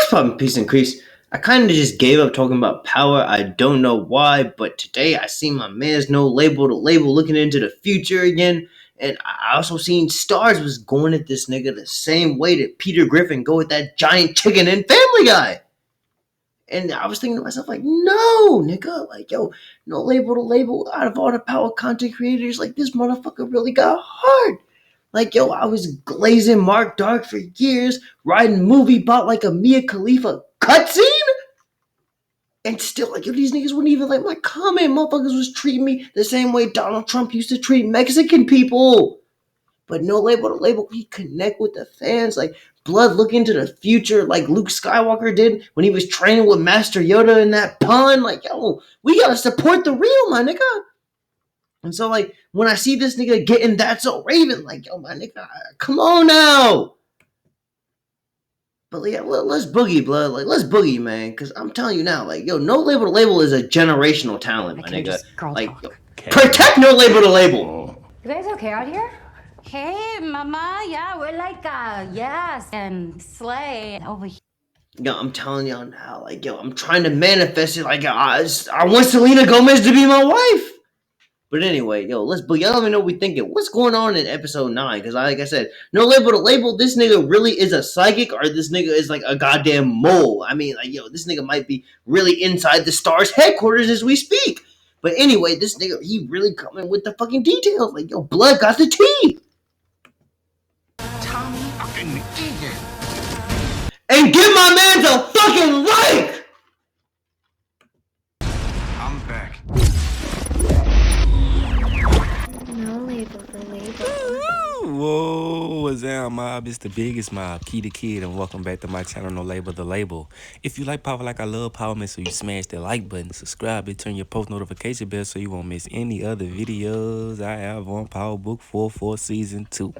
Popping peace and crease. I kind of just gave up talking about power. I don't know why, but today I seen my man's no label to label looking into the future again. And I also seen Stars was going at this nigga the same way that Peter Griffin go at that giant chicken in Family Guy. And I was thinking to myself, like, no, nigga, like, yo, no label to label. Out of all the power content creators, like, this motherfucker really got hard. Like, yo, I was glazing Mark Dark for years, riding movie bot like a Mia Khalifa cutscene, and still, like, yo, these niggas wouldn't even like my comment. Motherfuckers was treating me the same way Donald Trump used to treat Mexican people. But no label to label, we connect with the fans. Like, Blood look into the future like Luke Skywalker did when he was training with Master Yoda in that pond. Like, yo, we gotta support the real, my nigga. And so, like, when I see this nigga getting That's So Raven, like, yo, my nigga, come on now. But yeah, let's boogie, blood. Like, let's boogie, man. Because I'm telling you now, like, yo, no label to label is a generational talent, my nigga. Like, yo, protect no label to label. You guys okay out here? Hey, mama. Yeah, we're like, yes, and Slay over here. Yo, I'm telling y'all now, like, yo, I'm trying to manifest it. Like, I want Selena Gomez to be my wife. But anyway, yo, let's boogie. Y'all let me know what we thinking. What's going on in episode 9? Because, like I said, no label to label. This nigga really is a psychic, or this nigga is like a goddamn mole. I mean, like, yo, this nigga might be really inside the Stars headquarters as we speak. But anyway, this nigga, he really coming with the fucking details. Like, yo, Blood got the tea. Tommy fucking Egan. And give my man a fucking like! I'm back. No label to label. Whoa, what's up, mob? It's the biggest mob, Key the Kid, and welcome back to my channel, No Label the Label. If you like power like I love power, make sure you smash that like button, subscribe, and turn your post notification bell so you won't miss any other videos I have on Power Book 4 for Season 2.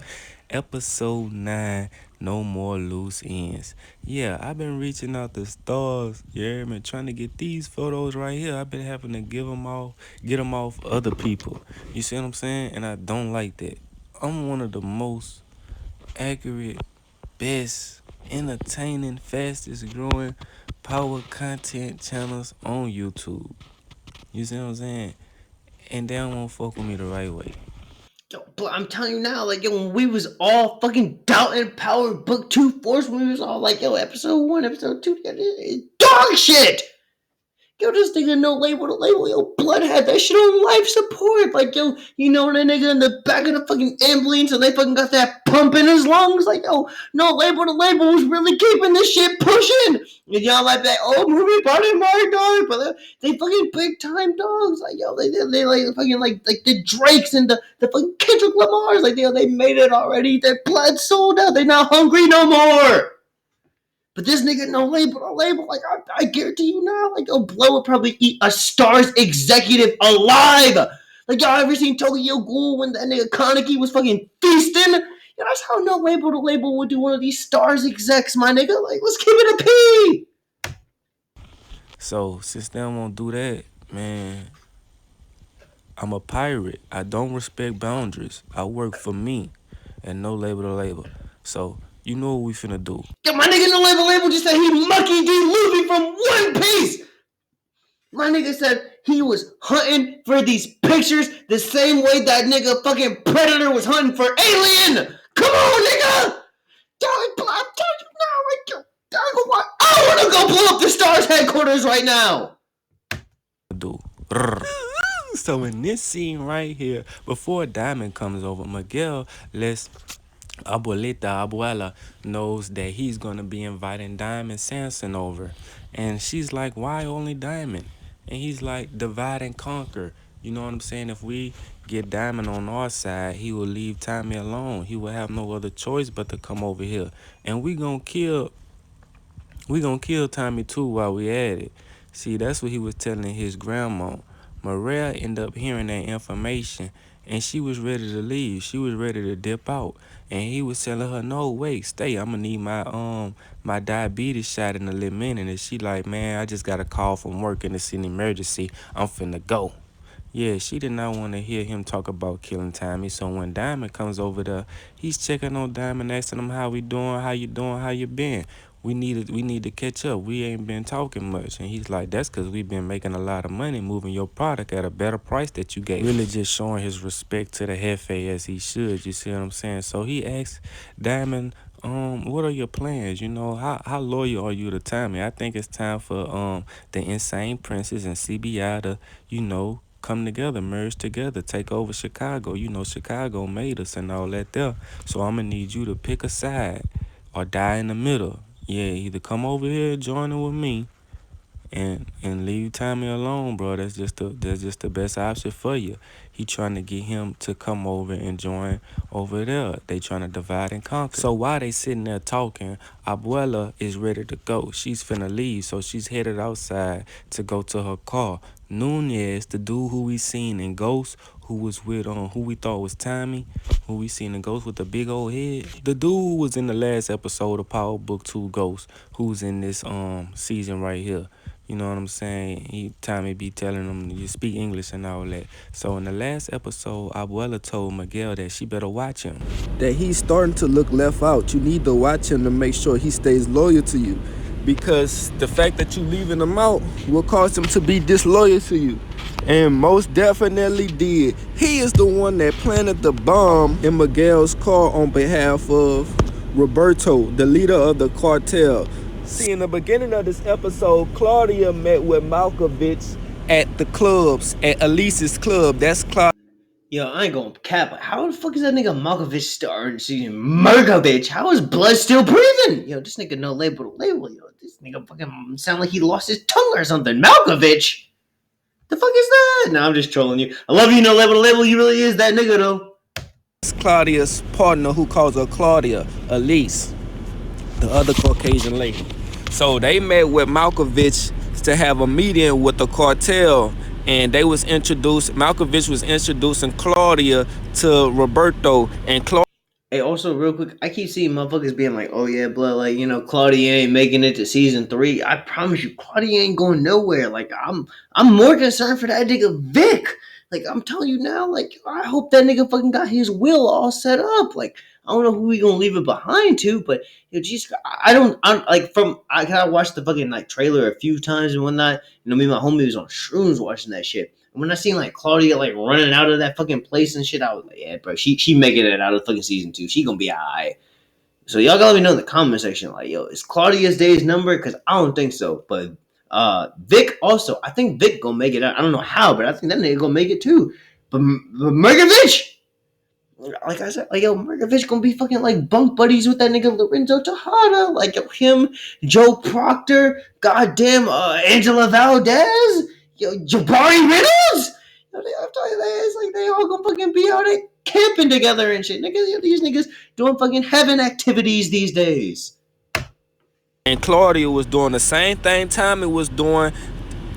Episode 9, No More Loose Ends. Yeah, I've been reaching out to Stars, yeah, man, trying to get these photos right here. I've been having to get them off other people. You see what I'm saying? And I don't like that. I'm one of the most accurate, best, entertaining, fastest growing power content channels on YouTube. You see what I'm saying? And they don't want to fuck with me the right way. Yo, but I'm telling you now, like, yo, when we was all fucking doubting Power Book 2 Force, when we was all like, yo, episode 1, episode 2, it's dog shit! Yo, this nigga no label to label. Yo, Blood had that shit on life support. Like, yo, you know the nigga in the back of the fucking ambulance and they fucking got that pump in his lungs. Like, yo, no label to label was really keeping this shit pushing. And y'all like that old movie Body My Dog, but they fucking big time dogs. Like, yo, they like fucking like the Drakes and the fucking Kendrick Lamars. Like, yo, they made it already. Their blood sold out. They not hungry no more. But this nigga no label to label. Like, I guarantee you now, like, yo, Blood would probably eat a Stars executive alive. Like, y'all ever seen Tokyo Ghoul when that nigga Kaneki was fucking feasting? Yo, that's how no label to label would do one of these Stars execs, my nigga. Like, let's keep it a P. So, since they don't want to do that, man, I'm a pirate. I don't respect boundaries. I work for me and no label to label. So, you know what we finna do. Yo, my nigga no label just said he Monkey D. Luffy from One Piece. My nigga said he was hunting for these pictures the same way that nigga fucking Predator was hunting for Alien. Come on, nigga. I'm telling you now, like, I want to go blow up the Stars headquarters right now. So in this scene right here, before Diamond comes over, Miguel lets Abuela knows that he's gonna be inviting Diamond Samson over. And she's like, why only Diamond? And he's like, divide and conquer. You know what I'm saying? If we get Diamond on our side, he will leave Tommy alone. He will have no other choice but to come over here. And we gonna kill Tommy too while we at it. See, that's what he was telling his grandma. Maria ended up hearing that information, and she was ready to leave. She was ready to dip out. And he was telling her, no, wait, stay. I'm going to need my diabetes shot in a little minute. And she like, man, I just got a call from work and it's an emergency. I'm finna go. Yeah, she did not want to hear him talk about killing Tommy. So when Diamond comes over there, he's checking on Diamond, asking him how we doing, how you doing, how you been. we need to catch up. We ain't been talking much. And he's like, that's because we've been making a lot of money moving your product at a better price that you gave. Really just showing his respect to the Jefe as he should. You see what I'm saying? So he asked Diamond, what are your plans? You know, how loyal are you to Tommy? I think it's time for the Insane Princess and CBI to, you know, come together, merge together, take over Chicago. You know, Chicago made us and all that there. So I'm gonna need you to pick a side or die in the middle. Yeah, either come over here, join in with me, and leave Tommy alone, bro. That's just the best option for you. He trying to get him to come over and join over there. They trying to divide and conquer. So while they sitting there talking, Abuela is ready to go. She's finna leave, so she's headed outside to go to her car. Nunez, the dude who we seen in Ghost, who was with who we thought was Tommy, who we seen in Ghost with the big old head. The dude who was in the last episode of Power Book 2 Ghost, who's in this season right here. You know what I'm saying? Tommy be telling him you speak English and all that. So in the last episode, Abuela told Miguel that she better watch him. That he's starting to look left out. You need to watch him to make sure he stays loyal to you. Because the fact that you leaving him out will cause him to be disloyal to you. And most definitely did. He is the one that planted the bomb in Miguel's car on behalf of Roberto, the leader of the cartel. See, in the beginning of this episode, Claudia met with Malkovich at the clubs, at Elise's club. That's Claudia. Yo, I ain't gonna cap, but how the fuck is that nigga Malkovich starting season? Malkovich, how is blood still breathing? Yo, this nigga no label to label. Yo, this nigga fucking sound like he lost his tongue or something. Malkovich? The fuck is that? Nah, I'm just trolling you. I love you, no label to label. You really is that nigga though. It's Claudia's partner who calls her Claudia, Elise, the other Caucasian lady. So they met with Malkovich to have a meeting with the cartel. And they was introduced, Malkovich was introducing Claudia to Roberto, and Claudia. Hey, also real quick, I keep seeing motherfuckers being like, oh yeah, blood, like, you know, Claudia ain't making it to season 3. I promise you, Claudia ain't going nowhere. Like, I'm more concerned for that nigga Vic. Like, I'm telling you now, like, I hope that nigga fucking got his will all set up. Like, I don't know who we gonna leave it behind to, but you know, geez, I watched the fucking like trailer a few times and whatnot. You know, me and my homie was on shrooms watching that shit. And when I seen like Claudia like running out of that fucking place and shit, I was like, yeah, bro, she making it out of fucking season 2. She gonna be alright. So y'all gotta let me know in the comment section, like, yo, is Claudia's days numbered? Because I don't think so. But Vic also, I think Vic gonna make it out. I don't know how, but I think that nigga gonna make it too. But Mergovich, like I said, like, yo, Mergovich gonna be fucking like bunk buddies with that nigga Lorenzo Tejada, like, yo, him, Joe Proctor, goddamn Angela Valdez, yo, Jabari Reynolds. Yo, I'm telling you, it's like they all gonna fucking be out there camping together and shit. Niggas, yo, these niggas doing fucking heaven activities these days. And Claudia was doing the same thing Tommy was doing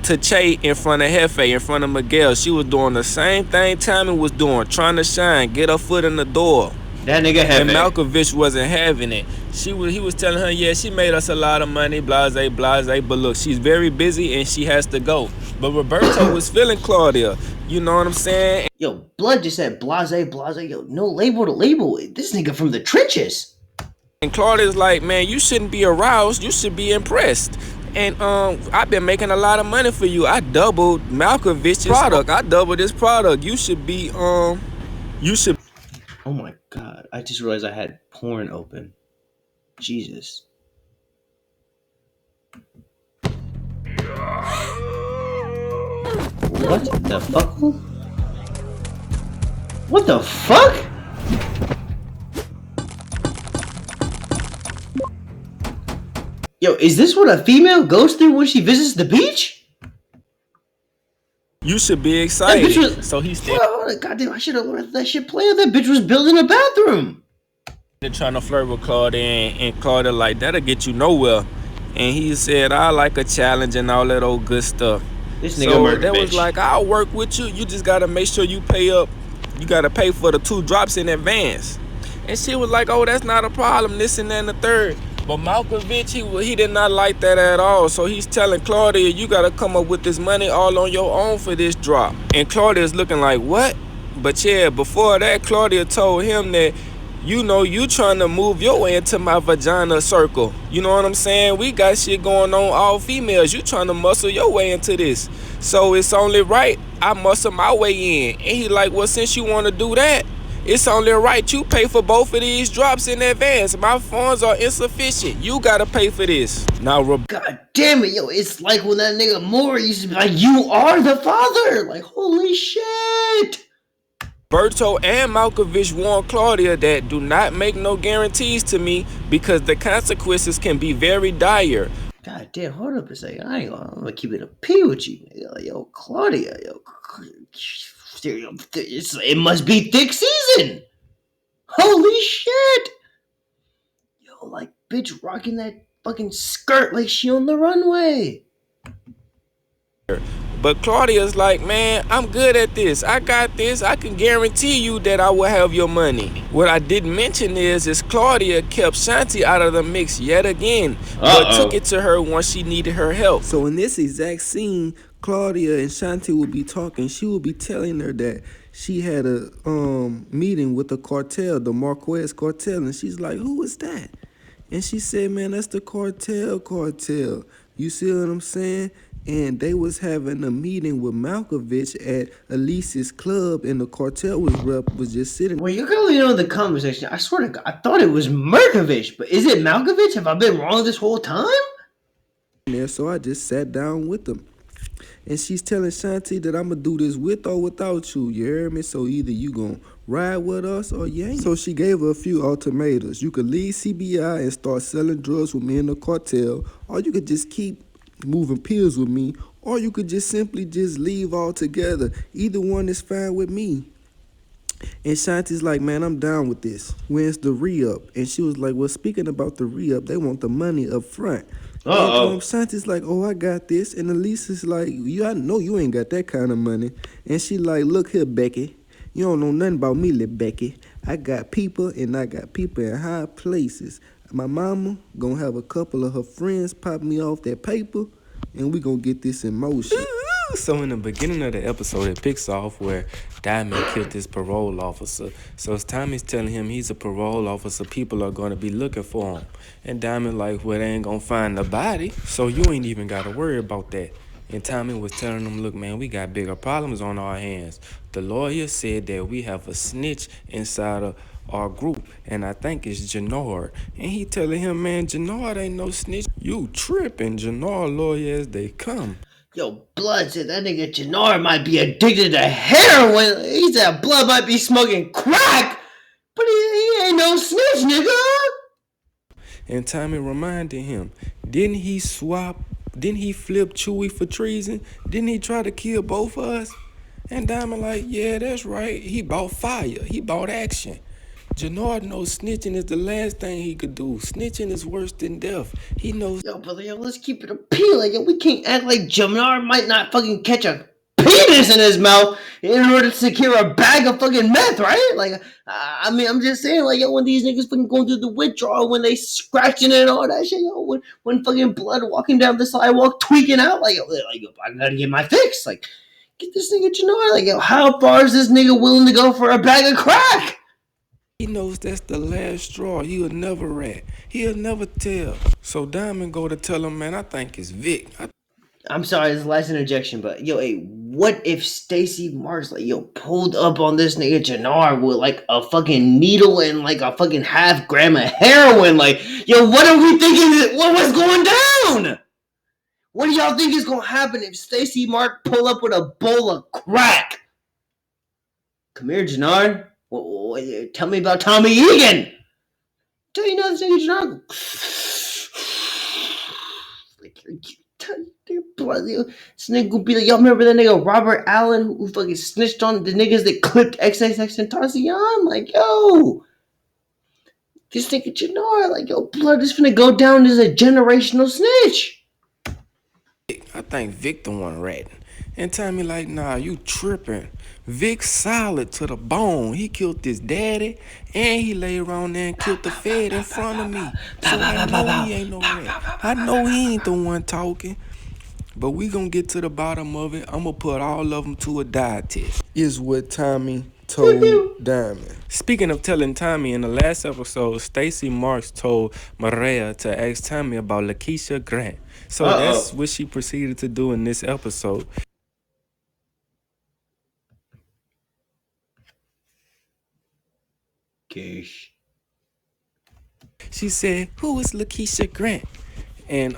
to Che in front of Jefe, in front of Miguel. She was doing the same thing Tommy was doing, trying to shine, get her foot in the door. That nigga Jefe. And Malkovich wasn't having it. He was telling her, yeah, she made us a lot of money, blase, blase, but look, she's very busy and she has to go. But Roberto was feeling Claudia. You know what I'm saying? Yo, Blood just said blase, blase. Yo, no label to label. This nigga from the trenches. And Claudia's like, man, you shouldn't be aroused. You should be impressed. And I've been making a lot of money for you. I doubled Malkovich's product. I doubled this product. You should be you should. Oh my god! I just realized I had porn open. Jesus. What the fuck? What the fuck? Yo, is this what a female goes through when she visits the beach? You should be excited. That bitch was, so he's goddamn, I should have learned that shit playing. That bitch was building a bathroom. They're trying to flirt with Claudia, and Claudia like, that'll get you nowhere. And he said, I like a challenge and all that old good stuff. This nigga that was like, I'll work with you. You just gotta make sure you pay up. You gotta pay for the 2 drops in advance. And she was like, oh, that's not a problem, this and that and the third. But Malkovich, he did not like that at all. So he's telling Claudia, you gotta come up with this money all on your own for this drop. And Claudia's looking like, what? But yeah, before that, Claudia told him that You know, you trying to move your way into my vagina circle. You know what I'm saying? We got shit going on, all females. You trying to muscle your way into this. So it's only right I muscle my way in. And he like, well, since you want to do that, it's only right you pay for both of these drops in advance. My funds are insufficient. You gotta pay for this. Now, God damn it, yo, it's like when that nigga Moore used to be like, you are the father! Like, holy shit! Berto and Malkovich warned Claudia that do not make no guarantees to me because the consequences can be very dire. God damn, hold up a second. I'm gonna keep it a P with you. Yo, Claudia, it must be thick season. Holy shit! Yo, like, bitch rocking that fucking skirt like she on the runway. But Claudia's like, man, I'm good at this. I got this. I can guarantee you that I will have your money. What I didn't mention is Claudia kept Shanti out of the mix yet again, but took it to her once she needed her help. So in this exact scene, Claudia and Shanti will be talking. She will be telling her that she had a meeting with the cartel, the Marquez cartel, and she's like, who is that? And she said, man, that's the cartel. You see what I'm saying? And they was having a meeting with Malkovich at Elise's club, and the cartel was just sitting. Well, you clearly know the conversation. I swear to God, I thought it was Merkovich, but is it Malkovich? Have I been wrong this whole time? There, so I just sat down with them. And she's telling Shanti that I'm going to do this with or without you. You hear me? So either you going to ride with us or you ain't. So she gave her a few ultimatums. You could leave CBI and start selling drugs with me in the cartel, or you could just keep moving pills with me, or you could just simply just leave altogether. Either one is fine with me. And Shanti's like, man, I'm down with this. When's the re-up? And she was like, well, speaking about the re-up, they want the money up front. And Shanti's like, oh, I got this. And Elise is like, I know you ain't got that kind of money. And she like, look here, Becky. You don't know nothing about me, little Becky. I got people, and I got people in high places. My mama gonna have a couple of her friends pop me off that paper, and we gonna get this in motion. So in the beginning of the episode, it picks off where Diamond killed this parole officer. So as Tommy's telling him he's a parole officer, people are going to be looking for him. And Diamond like, well, they ain't going to find the body, so you ain't even got to worry about that. And Tommy was telling him, look, man, we got bigger problems on our hands. The lawyer said that we have a snitch inside of our group, and I think it's Jannard. And he telling him, man, Jannard ain't no snitch. You tripping, Jannard lawyer as they come. Yo, Blood said that nigga Jannard might be addicted to heroin. He said Blood might be smoking crack, but he ain't no snitch, nigga. And Tommy reminded him, didn't he flip Chewie for treason? Didn't he try to kill both of us? And Diamond like, yeah, that's right. He bought fire. He bought action. Jannard knows snitching is the last thing he could do. Snitching is worse than death. He knows. Yo, brother, let's keep it appealing. Yo, we can't act like Jannard might not fucking catch a penis in his mouth in order to secure a bag of fucking meth, right? Like, I mean, I'm just saying, like, yo, when these niggas fucking going through the withdrawal, when they scratching it and all that shit, yo, when fucking Blood walking down the sidewalk tweaking out, like, yo, I gotta get my fix. Like, get this nigga Jannard. Like, yo, how far is this nigga willing to go for a bag of crack? He knows that's the last straw. He'll never rat. He'll never tell. So Diamond go to tell him, man, I think it's Vic. I'm sorry, this is the last interjection, but yo, hey, what if Stacy Marks, like, yo, pulled up on this nigga Jannard with like a fucking needle and like a fucking half gram of heroin? Like, yo, what are we thinking? What was going down? What do y'all think is gonna happen if Stacy Mark pull up with a bowl of crack? Come here, Jannard. Tell me about Tommy Egan. Do you know this nigga Jannard? This nigga will be like, y'all remember that nigga Robert Allen who fucking snitched on the niggas that clipped XXXTentacion? Like, yo, this nigga Jannard, like, yo, Blood is finna go down as a generational snitch. I think Vic the one ratting. And Tommy like, nah, you tripping. Vic solid to the bone. He killed his daddy, and he lay around there and killed the Fed in front of me. So I know he ain't no rat. I know he ain't the one talking. But we gonna get to the bottom of it. I'm gonna put all of them to a dye test. Is what Tommy told Diamond. Speaking of telling Tommy, in the last episode, Stacy Marks told Maria to ask Tommy about Lakeisha Grant. So that's what she proceeded to do in this episode. Kish. She said, "Who is Lakeisha Grant?" And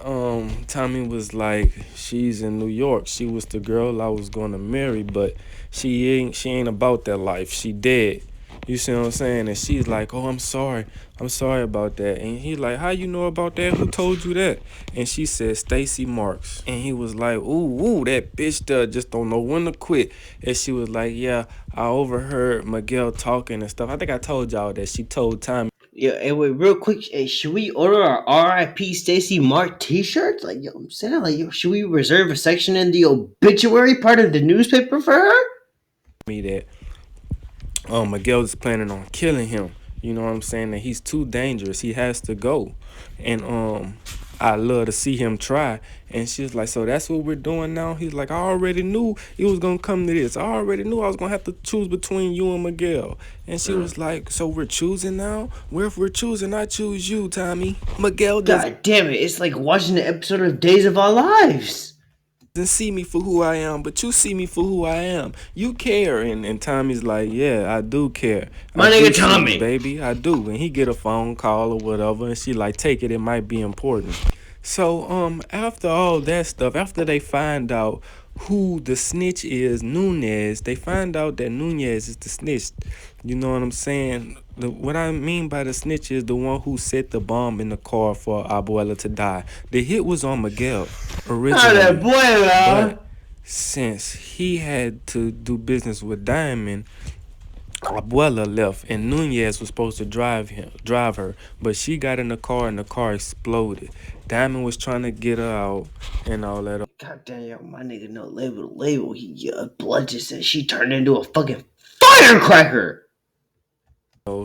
Tommy was like, "She's in New York. She was the girl I was gonna marry, but she ain't about that life. She dead." You see what I'm saying? And she's like, "Oh, I'm sorry about that." And he's like, "How you know about that? Who told you that?" And she said, "Stacy Marks." And he was like, ooh, that bitch there just don't know when to quit. And she was like, "Yeah, I overheard Miguel talking and stuff." I think I told y'all that she told Tommy. Yeah, and wait, real quick, should we order our R.I.P. Stacy Mark T-shirts? Like, yo, I'm saying, like, yo, should we reserve a section in the obituary part of the newspaper for her? Me that Miguel is planning on killing him. You know what I'm saying? That he's too dangerous. He has to go. And I love to see him try. And she's like, "So that's what we're doing now?" He's like, "I already knew it was gonna come to this. I already knew I was gonna have to choose between you and Miguel." And she was like, "So we're choosing now? Well, if we're choosing, I choose you, Tommy." Miguel doesn't God damn it, it's like watching an episode of Days of Our Lives. see me for who I am, but you see me for who I am. You care. And Tommy's like, "Yeah, I do care. My I nigga do see Tommy. you, baby, I do." And he get a phone call or whatever, and she like, "Take it, it might be important." So after all that stuff, after they find out who the snitch is, Nunez, they find out that Nunez is the snitch. You know what I'm saying? What I mean by the snitch is the one who set the bomb in the car for Abuela to die. The hit was on Miguel originally, but since he had to do business with Diamond, Abuela left and Nunez was supposed to drive her, but she got in the car and the car exploded. Diamond was trying to get her out and all that. God damn, yo, my nigga no label to label. Blood just said she turned into a fucking firecracker.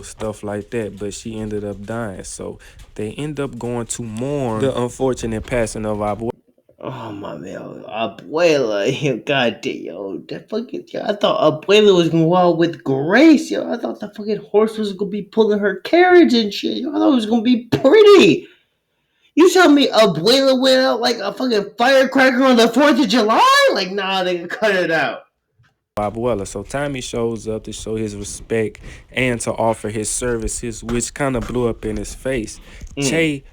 Stuff like that, but she ended up dying. So they end up going to mourn the unfortunate passing of Abuela. Oh my man, Abuela, yo, god damn, yo, that fucking, yo, I thought Abuela was gonna go out with grace, yo. I thought the fucking horse was gonna be pulling her carriage and shit, yo. I thought it was gonna be pretty. You tell me Abuela went out like a fucking firecracker on the 4th of July? Like, nah, they can cut it out. Abuela. So Tommy shows up to show his respect and to offer his services, which kind of blew up in his face. Che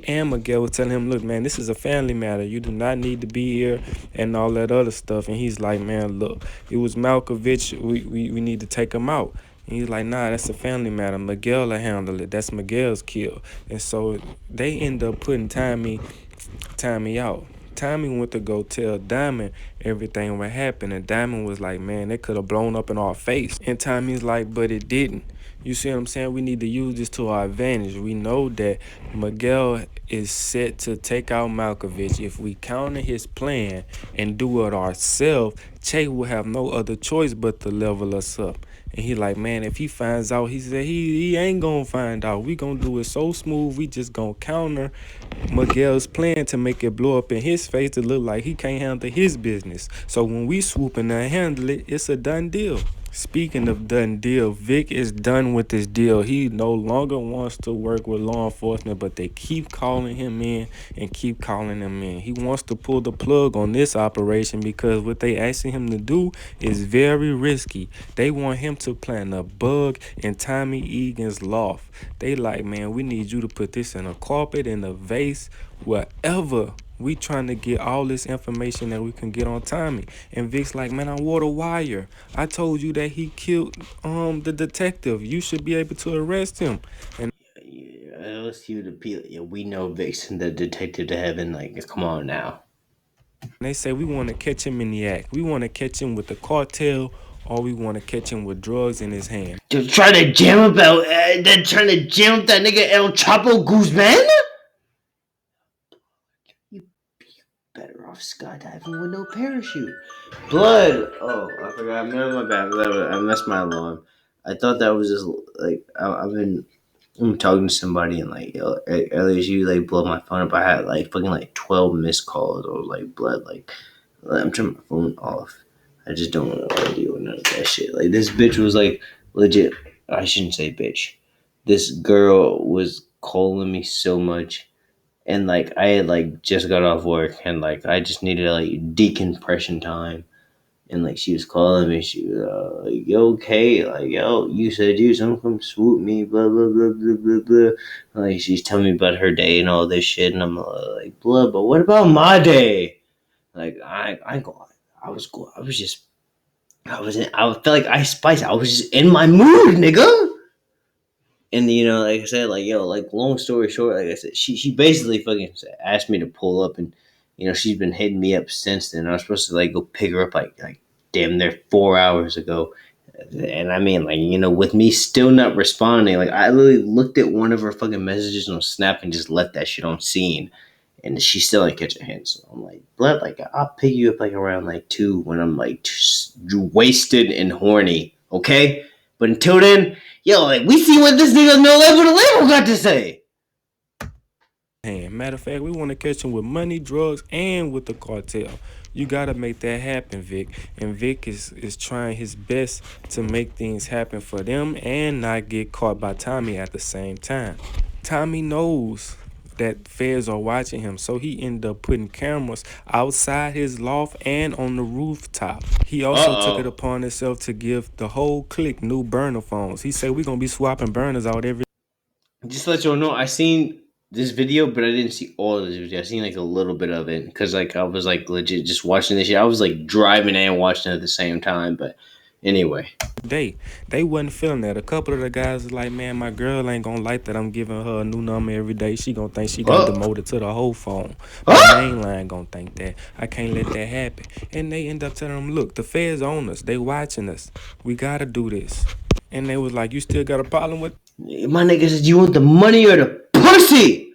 and Miguel was telling him, "Look, man, this is a family matter. You do not need to be here," and all that other stuff. And he's like, "Man, look, it was Malkovich. We need to take him out." And he's like, "Nah, that's a family matter. Miguel will handle it. That's Miguel's kill." And so they end up putting Tommy out. Tommy went to go tell Diamond everything what happened, and Diamond was like, "Man, it could have blown up in our face." And Tommy's like, "But it didn't." You see what I'm saying? We need to use this to our advantage. We know that Miguel is set to take out Malkovich. If we counter his plan and do it ourselves, Che will have no other choice but to level us up. And he like, "Man, if he finds out," he said, he ain't gonna find out. We gonna do it so smooth. We just gonna counter Miguel's plan to make it blow up in his face to look like he can't handle his business. So when we swoop in and handle it, it's a done deal. Speaking of done deal, Vic is done with this deal. He no longer wants to work with law enforcement, but they keep calling him in and keep calling him in. He wants to pull the plug on this operation because what they asking him to do is very risky. They want him to plant a bug in Tommy Egan's loft. They like, "Man, we need you to put this in a carpet, in a vase, wherever. We trying to get all this information that we can get on Tommy." And Vic's like, "Man, I wore the wire. I told you that he killed the detective. You should be able to arrest him." And let's see the appeal. Yeah, we know Vixen, the detective to heaven. Like, come on now. they say, "We want to catch him in the act. We want to catch him with the cartel, or we want to catch him with drugs in his hand." They're trying to jam up that nigga El Chapo Guzman? You better off skydiving with no parachute. Blood. Oh, I forgot. My bad. I messed my alarm. I thought that was just like I'm talking to somebody and like earlier you like blow my phone up. I had like fucking like 12 missed calls or like blood. Like I'm turning my phone off. I just don't want to deal with none of that shit. Like this bitch was like legit. I shouldn't say bitch. This girl was calling me so much, and like I had like just got off work, and like I just needed like decompression time. And like she was calling me, she was like, "Yo, okay, like yo, you said you was gonna come swoop me, blah blah blah blah blah blah." Like she's telling me about her day and all this shit, and I'm like, "Blah, but what about my day?" Like I go, I was cool. I was just, I was in, I felt like Ice Spice. I was just in my mood, nigga. And like I said, like yo, like long story short, like I said, she basically fucking asked me to pull up, and she's been hitting me up since then. I was supposed to like go pick her up like damn near 4 hours ago, and I mean like with me still not responding, like I literally looked at one of her fucking messages on Snap and just left that shit on scene, and she still ain't catch a hint. So I'm like, blood, like I'll pick you up like around like 2 when I'm like wasted and horny, okay? But until then, yo, like we see what this nigga No Label the Label got to say. Matter of fact, we want to catch him with money, drugs, and with the cartel. You gotta make that happen, Vic. And Vic is trying his best to make things happen for them and not get caught by Tommy at the same time. Tommy knows that feds are watching him, so he ended up putting cameras outside his loft and on the rooftop. He also took it upon himself to give the whole clique new burner phones. He said, we're gonna be swapping burners out every. Just to let you all know, I seen this video, but I didn't see all of this video. I seen like a little bit of it because like I was like legit just watching this shit. I was like driving and watching it at the same time. But anyway, they wasn't feeling that. A couple of the guys was like, man, my girl ain't gonna like that I'm giving her a new number every day. She gonna think she got demoted to the whole phone. My main line gonna think that. I can't let that happen. And they end up telling them, look, the feds on us. They watching us. We gotta do this. And they was like, you still got a problem with? My nigga said, you want the money or the pussy?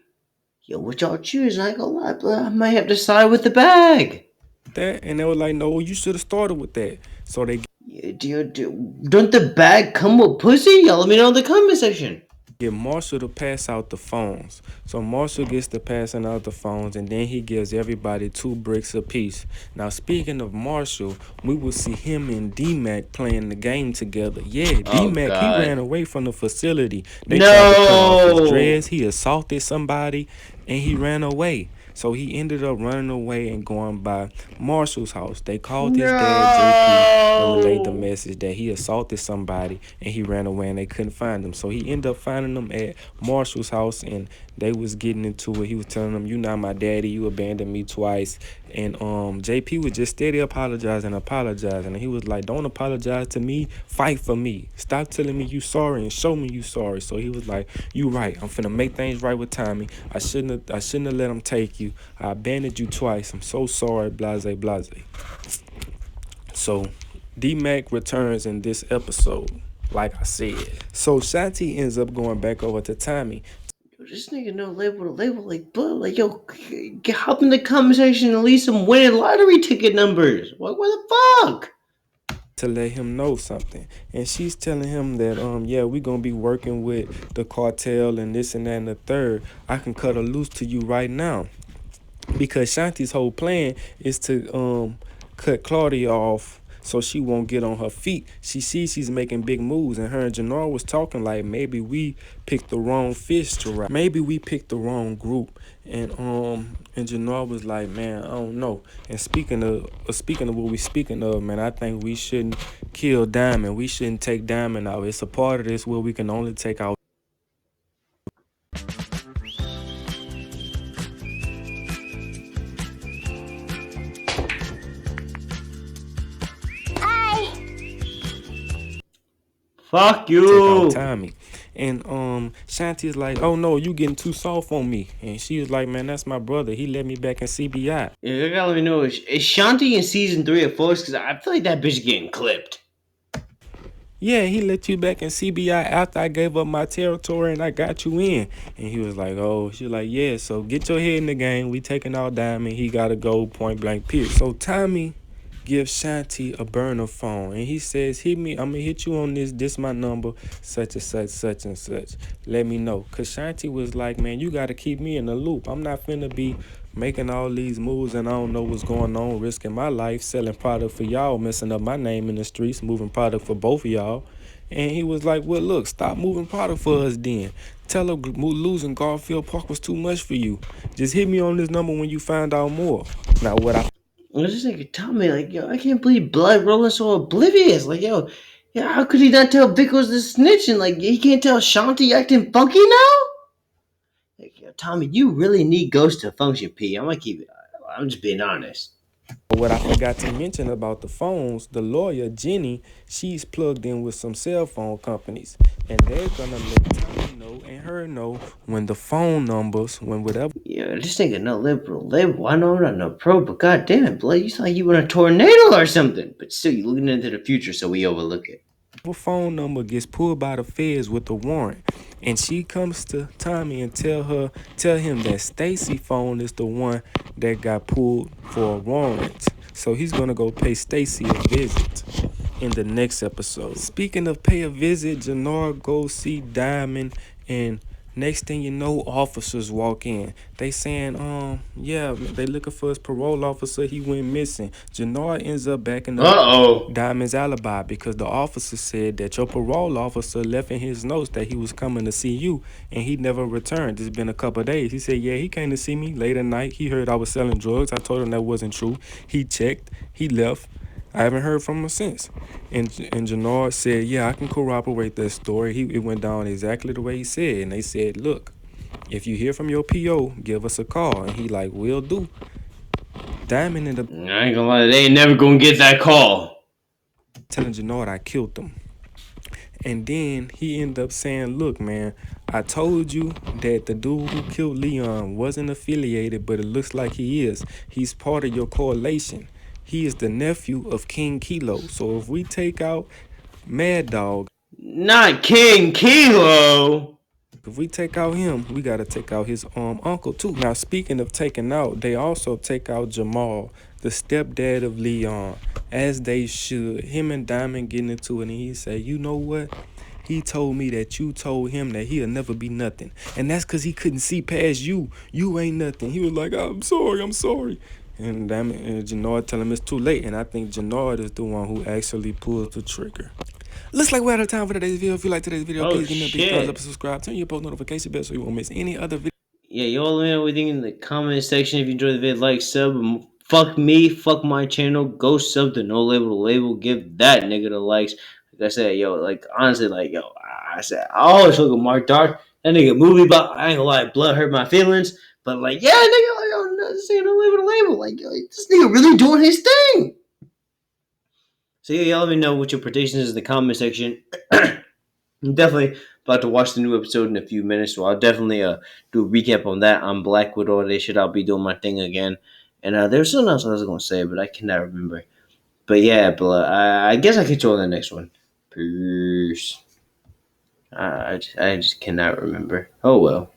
Yo, what y'all choose? I ain't gonna lie, bro. I might have to side with the bag. That, and they were like, no, you should have started with that. So they don't the bag come with pussy? Y'all let me know in the comment section. Get Marshall to pass out the phones. So Marshall gets to passing out the phones, and then he gives everybody 2 bricks apiece. Now, speaking of Marshall, we will see him and D-Mac playing the game together. Yeah, D-Mac, he ran away from the facility. They tried to cut off his dreads. He assaulted somebody, and he ran away. So he ended up running away and going by Marshall's house. They called his dad, JP, and relayed the message that he assaulted somebody and he ran away and they couldn't find him. So he ended up finding them at Marshall's house, and they was getting into it. He was telling them, you not my daddy, you abandoned me twice. And JP was just steady apologizing. And he was like, don't apologize to me, fight for me. Stop telling me you sorry and show me you sorry. So he was like, you right, I'm finna make things right with Tommy. I shouldn't have let him take you. I abandoned you twice. I'm so sorry, blase, blase. So D-Mac returns in this episode, like I said. So Shanti ends up going back over to Tommy. This nigga No Label the Label, like, bro, like, yo, hop in the conversation and leave some winning lottery ticket numbers. What the fuck? To let him know something. And she's telling him that, yeah, we're going to be working with the cartel and this and that and the third. I can cut her loose to you right now. Because Shanti's whole plan is to cut Claudia off so she won't get on her feet. She sees she's making big moves, and her and Jannar was talking like maybe we picked the wrong fish to ride. Maybe we picked the wrong group. And Jannar was like, man, I don't know. And speaking of what we speaking of, man, I think we shouldn't kill Diamond. We shouldn't take Diamond out. It's a part of this where we can only take out. Fuck you. Tommy. And Shanti's like, oh no, you getting too soft on me. And she was like, man, that's my brother. He let me back in CBI. Yeah, you gotta let me know, is Shanti in season 3 or 4? Because I feel like that bitch getting clipped. Yeah, he let you back in CBI after I gave up my territory and I got you in. And he was like, oh, she was like, yeah, so get your head in the game. We taking out Diamond. He got to go point blank period. So Tommy gives Shanti a burner phone, and he says, hit me, I'm gonna hit you on this my number, such and such, such and such. Let me know. Cause Shanti was like, man, you gotta keep me in the loop. I'm not finna be making all these moves and I don't know what's going on, risking my life, selling product for y'all, messing up my name in the streets, moving product for both of y'all. And he was like, well, look, stop moving product for us then. Tell her losing Garfield Park was too much for you. Just hit me on this number when you find out more. Now, what I I was just like, Tommy, like, yo, I can't believe Blood Rolling so oblivious. Like, yo, yeah, how could he not tell Vic was the snitch? And like, he can't tell Shanti acting funky now? Like, yo, Tommy, you really need Ghost to function, P. I'm just being honest. What I forgot to mention about the phones, the lawyer, Jenny, she's plugged in with some cell phone companies. And they're gonna let Tommy know and her know when the phone numbers, when whatever Yeah, this nigga no liberal label. I know I'm not no pro, but goddamn it, Blood, you sound like you in a tornado or something. But still, you looking into the future, so we overlook it. phone number gets pulled by the feds with a warrant. And she comes to Tommy and tell him that Stacy phone is the one that got pulled for a warrant. So he's gonna go pay Stacy a visit in the next episode. Speaking of pay a visit, Jannar goes see Diamond, and next thing you know, officers walk in. They saying, yeah, they looking for his parole officer. He went missing. Jannar ends up backing up Diamond's alibi because the officer said that your parole officer left in his notes that he was coming to see you and he never returned. It's been a couple of days. He said, yeah, he came to see me late at night. He heard I was selling drugs. I told him that wasn't true. He checked. He left. I haven't heard from him since. And Jannar said, yeah, I can corroborate that story. It went down exactly the way he said. And they said, look, if you hear from your PO, give us a call. And he like, will do. Diamond ended up I ain't gonna lie, they ain't never gonna get that call. telling Jannar I killed them. And then he ended up saying, look, man, I told you that the dude who killed Leon wasn't affiliated, but it looks like he is. He's part of your coalition. He is the nephew of King Kilo. So if we take out Mad Dog, Not King Kilo. if we take out him, we got to take out his uncle too. Now, speaking of taking out, they also take out Jamal, the stepdad of Leon, as they should. Him and Diamond getting into it, and he said, you know what? He told me that you told him that he'll never be nothing. And that's because he couldn't see past you. You ain't nothing. He was like, I'm sorry. And Diamond and Jannar tell him it's too late. And I think Jannar is the one who actually pulls the trigger. Looks like we're out of time for today's video. If you like today's video, please give me a big thumbs up and subscribe. Turn your post notification bell so you won't miss any other video. Yeah, y'all let me know what you think in the comment section. If you enjoyed the video, like, sub. Fuck me, fuck my channel. Go sub to No Label to Label. Give that nigga the likes. Like I said, yo, like, honestly, like, yo, I always look at Mark Dark. That nigga movie about, I ain't gonna lie, blood hurt my feelings. But, like, yeah, nigga, like, yo, this nigga No Label to Label. Like, yo, this nigga really doing his thing. So, yeah, y'all let me know what your predictions is in the comment section. I'm definitely about to watch the new episode in a few minutes, so I'll definitely do a recap on that. On Black Widow, they should. I'll be doing my thing again. And there's something else I was going to say, but I cannot remember. But yeah, I guess I can show the next one. Peace. I just cannot remember. Oh well.